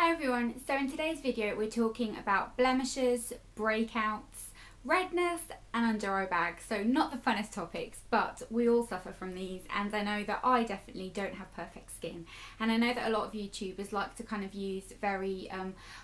Hi everyone, so in today's video we're talking about blemishes, breakouts, redness and under eye bags. So not the funnest topics, but we all suffer from these, and I know that I definitely don't have perfect skin, and I know that a lot of YouTubers like to kind of use very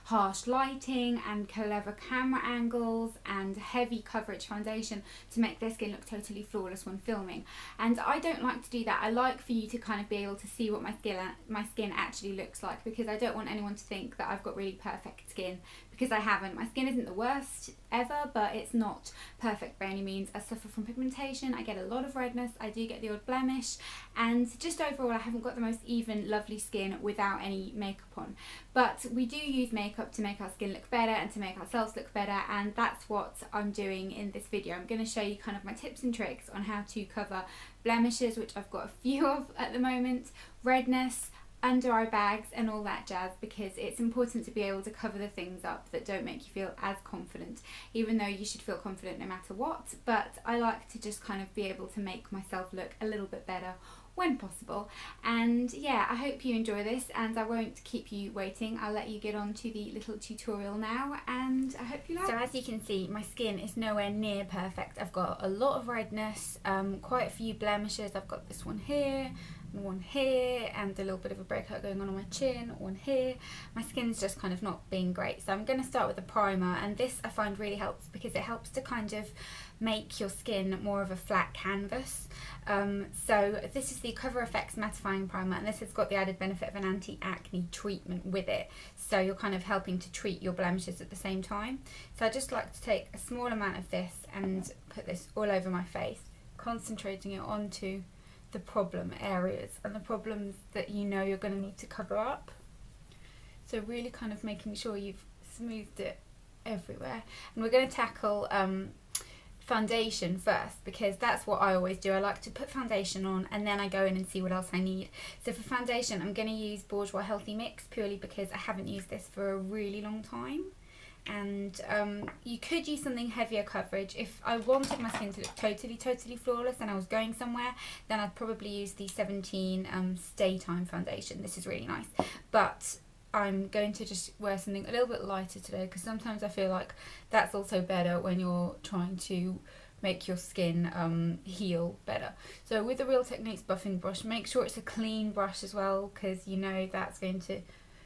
harsh lighting and clever camera angles and heavy coverage foundation to make their skin look totally flawless when filming, and I don't like to do that. I like for you to kind of be able to see what my skin actually looks like, because I don't want anyone to think that I've got really perfect skin, because I haven't. My skin isn't the worst ever, but it's not perfect by any means. I suffer from pigmentation, I get a lot of redness, I do get the odd blemish, and just overall I haven't got the most even lovely skin without any makeup on. But we do use makeup to make our skin look better and to make ourselves look better, and that's what I'm doing in this video. I'm going to show you kind of my tips and tricks on how to cover blemishes, which I've got a few of at the moment, redness, under eye bags and all that jazz, because it's important to be able to cover the things up that don't make you feel as confident, even though you should feel confident no matter what. But I like to just kind of be able to make myself look a little bit better when possible. And yeah, I hope you enjoy this, and I won't keep you waiting. I'll let you get on to the little tutorial now, and I hope you like it. So as you can see, my skin is nowhere near perfect. I've got a lot of redness, quite a few blemishes. I've got this one here, one here, and a little bit of a breakout going on my chin, one here. My skin's just kind of not being great, so I'm going to start with a primer, and this I find really helps because it helps to kind of make your skin more of a flat canvas. So this is the Cover FX Mattifying Primer, and this has got the added benefit of an anti-acne treatment with it, so you're kind of helping to treat your blemishes at the same time. So I just like to take a small amount of this and put this all over my face, concentrating it onto the problem areas and the problems that you know you're going to need to cover up. So really kind of making sure you've smoothed it everywhere. And we're going to tackle foundation first, because that's what I always do. I like to put foundation on and then I go in and see what else I need. So for foundation I'm going to use Bourjois Healthy Mix, purely because I haven't used this for a really long time. And you could use something heavier coverage. If I wanted my skin to look totally flawless and I was going somewhere, then I'd probably use the 17 Stay Time foundation. This is really nice, but I'm going to just wear something a little bit lighter today, because sometimes I feel like that's also better when you're trying to make your skin heal better. So with the Real Techniques buffing brush, make sure it's a clean brush as well, because you know that's going to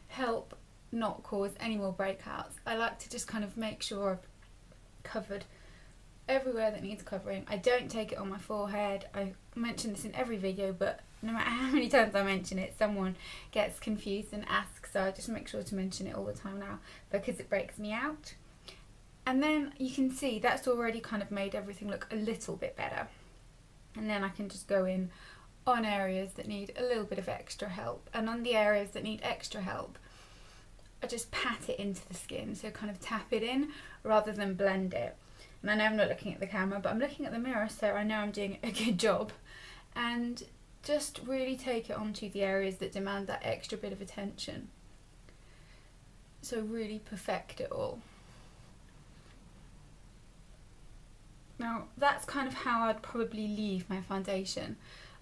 help not cause any more breakouts. I like to just kind of make sure I've covered everywhere that needs covering. I don't take it on my forehead. I mention this in every video, but no matter how many times I mention it, someone gets confused and asks, so I just make sure to mention it all the time now, because it breaks me out. And then you can see that's already kind of made everything look a little bit better, and then I can just go in on areas that need a little bit of extra help, and on the areas that need extra help I just pat it into the skin, so kind of tap it in rather than blend it. And I know I'm not looking at the camera, but I'm looking at the mirror, so I know I'm doing a good job. And just really take it onto the areas that demand that extra bit of attention. So really perfect it all. Now that's kind of how I'd probably leave my foundation.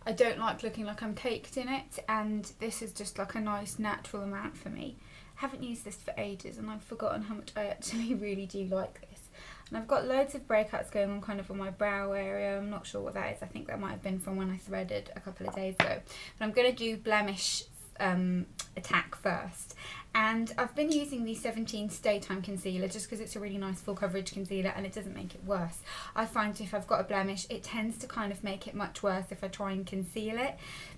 I don't like looking like I'm caked in it, and this is just like a nice natural amount for me. I haven't used this for ages and I've forgotten how much I actually really do like this. And I've got loads of breakouts going on kind of on my brow area. I'm not sure what that is. I think that might have been from when I threaded a couple of days ago. But I'm going to do blemish attack first. And I've been using the 17 Stay Time concealer just because it's a really nice full coverage concealer and it doesn't make it worse. I find if I've got a blemish, it tends to kind of make it much worse if I try and conceal it.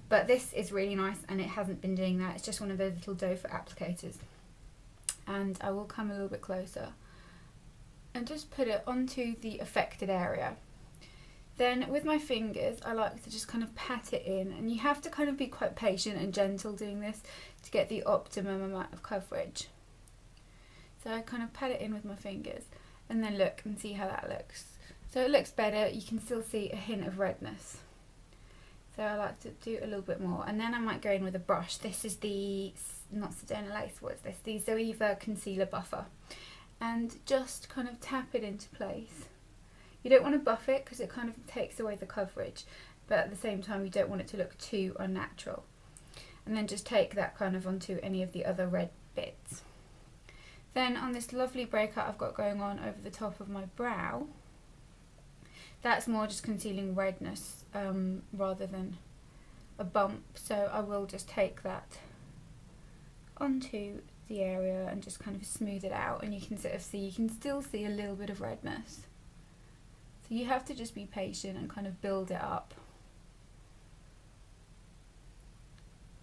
But this is really nice and it hasn't been doing that. It's just one of those little doe foot applicators. And I will come a little bit closer and just put it onto the affected area. Then with my fingers I like to just kind of pat it in, and you have to kind of be quite patient and gentle doing this to get the optimum amount of coverage. So I kind of pat it in with my fingers and then look and see how that looks. So it looks better. You can still see a hint of redness. So I like to do a little bit more, and then I might go in with a brush. This is the, not Sedona Lace, what is this? The Zoeva Concealer Buffer. And just kind of tap it into place. You don't want to buff it because it kind of takes away the coverage, but at the same time you don't want it to look too unnatural. And then just take that kind of onto any of the other red bits. Then on this lovely breakout I've got going on over the top of my brow, that's more just concealing redness rather than a bump, so I will just take that onto the area and just kind of smooth it out, and you can sort of see, you can still see a little bit of redness. So you have to just be patient and kind of build it up.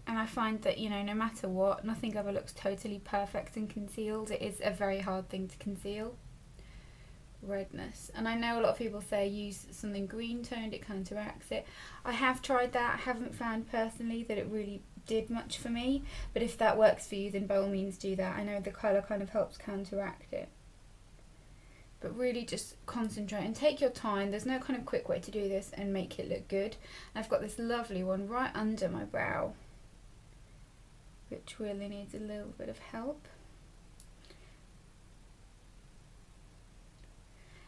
And I find that, you know, no matter what, nothing ever looks totally perfect and concealed. It is a very hard thing to conceal, redness. And I know a lot of people say use something green toned, it counteracts it. I have tried that. I haven't found personally that it really did much for me, but if that works for you, then by all means do that. I know the colour kind of helps counteract it. But really just concentrate and take your time. There's no kind of quick way to do this and make it look good. I've got this lovely one right under my brow, which really needs a little bit of help.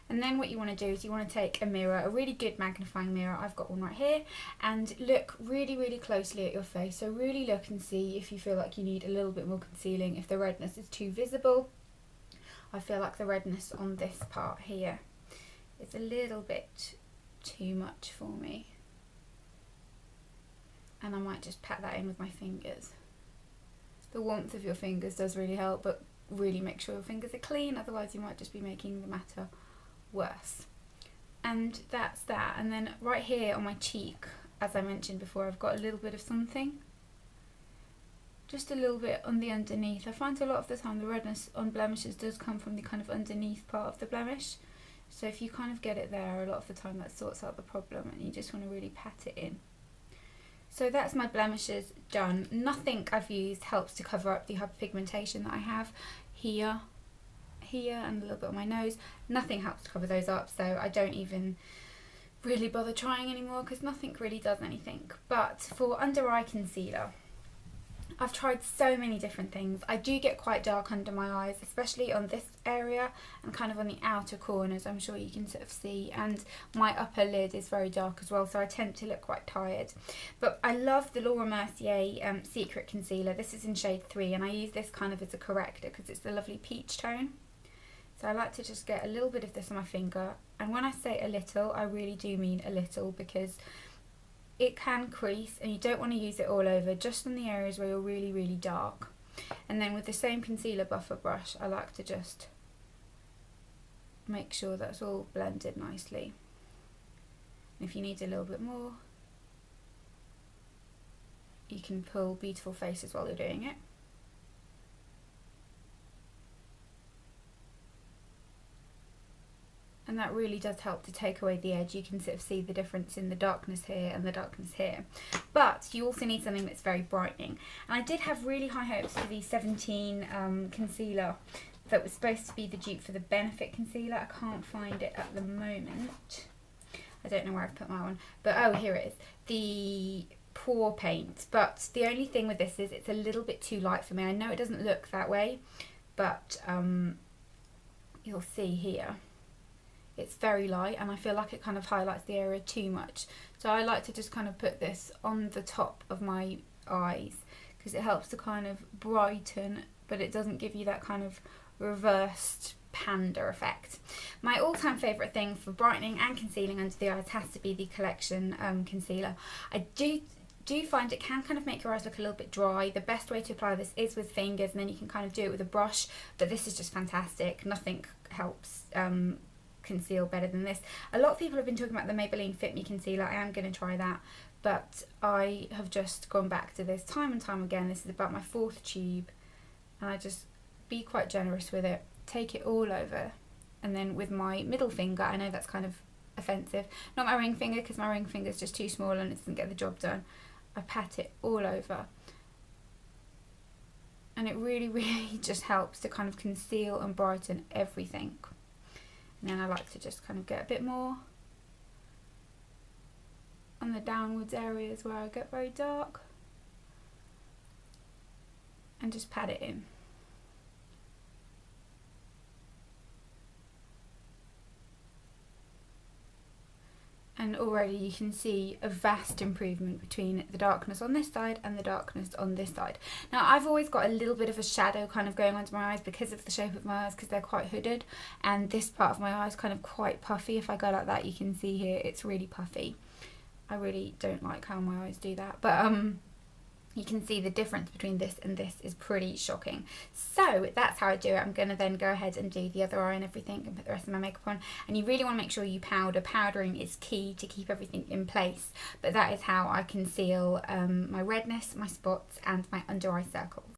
And then what you want to do is you want to take a mirror, a really good magnifying mirror, I've got one right here, and look really, really closely at your face. So really look and see if you feel like you need a little bit more concealing, if the redness is too visible. I feel like the redness on this part here is a little bit too much for me. And I might just pat that in with my fingers. The warmth of your fingers does really help, but really make sure your fingers are clean, otherwise you might just be making the matter worse. And that's that. And then right here on my cheek, as I mentioned before, I've got a little bit of something, just a little bit on the underneath. I find a lot of the time the redness on blemishes does come from the kind of underneath part of the blemish, so if you kind of get it there, a lot of the time that sorts out the problem, and you just want to really pat it in. So that's my blemishes done. Nothing I've used helps to cover up the hyperpigmentation that I have here and a little bit on my nose. Nothing helps to cover those up, so I don't even really bother trying anymore because nothing really does anything. But for under eye concealer, I've tried so many different things. I do get quite dark under my eyes, especially on this area and kind of on the outer corners, I'm sure you can sort of see, and my upper lid is very dark as well, so I tend to look quite tired. But I love the Laura Mercier Secret Concealer. This is in shade 3, and I use this kind of as a corrector because it's the lovely peach tone. So I like to just get a little bit of this on my finger, and when I say a little, I really do mean a little, because it can crease and you don't want to use it all over, just in the areas where you're really, really dark. And then with the same concealer buffer brush, I like to just make sure that's all blended nicely. And if you need a little bit more, you can pull beautiful faces while you're doing it. And that really does help to take away the edge. You can sort of see the difference in the darkness here and the darkness here. But you also need something that's very brightening. And I did have really high hopes for the 17 concealer that was supposed to be the dupe for the Benefit concealer. I can't find it at the moment. I don't know where I've put my one. But oh, here it is. The Pore Paint. But the only thing with this is it's a little bit too light for me. I know it doesn't look that way, but you'll see here. It's very light, and I feel like it kind of highlights the area too much. So I like to just kind of put this on the top of my eyes because it helps to kind of brighten, but it doesn't give you that kind of reversed panda effect. My all-time favourite thing for brightening and concealing under the eyes has to be the Collection concealer. I do find it can kind of make your eyes look a little bit dry. The best way to apply this is with fingers, and then you can kind of do it with a brush, but this is just fantastic. Nothing helps conceal better than this. A lot of people have been talking about the Maybelline Fit Me concealer. I am going to try that, but I have just gone back to this time and time again. This is about my 4th tube, and I just be quite generous with it, take it all over, and then with my middle finger, I know that's kind of offensive, not my ring finger because my ring finger is just too small and it doesn't get the job done, I pat it all over, and it really, really just helps to kind of conceal and brighten everything. And then I like to just kind of get a bit more on the downwards areas where I get very dark, and just pat it in. And already you can see a vast improvement between the darkness on this side and the darkness on this side. Now I've always got a little bit of a shadow kind of going onto my eyes because of the shape of my eyes, because they're quite hooded, and this part of my eye is kind of quite puffy. If I go like that, you can see here it's really puffy. I really don't like how my eyes do that, but you can see the difference between this and this is pretty shocking. So that's how I do it. I'm going to then go ahead and do the other eye and everything and put the rest of my makeup on. And you really want to make sure you powder. Powdering is key to keep everything in place. But that is how I conceal my redness, my spots and my under eye circles.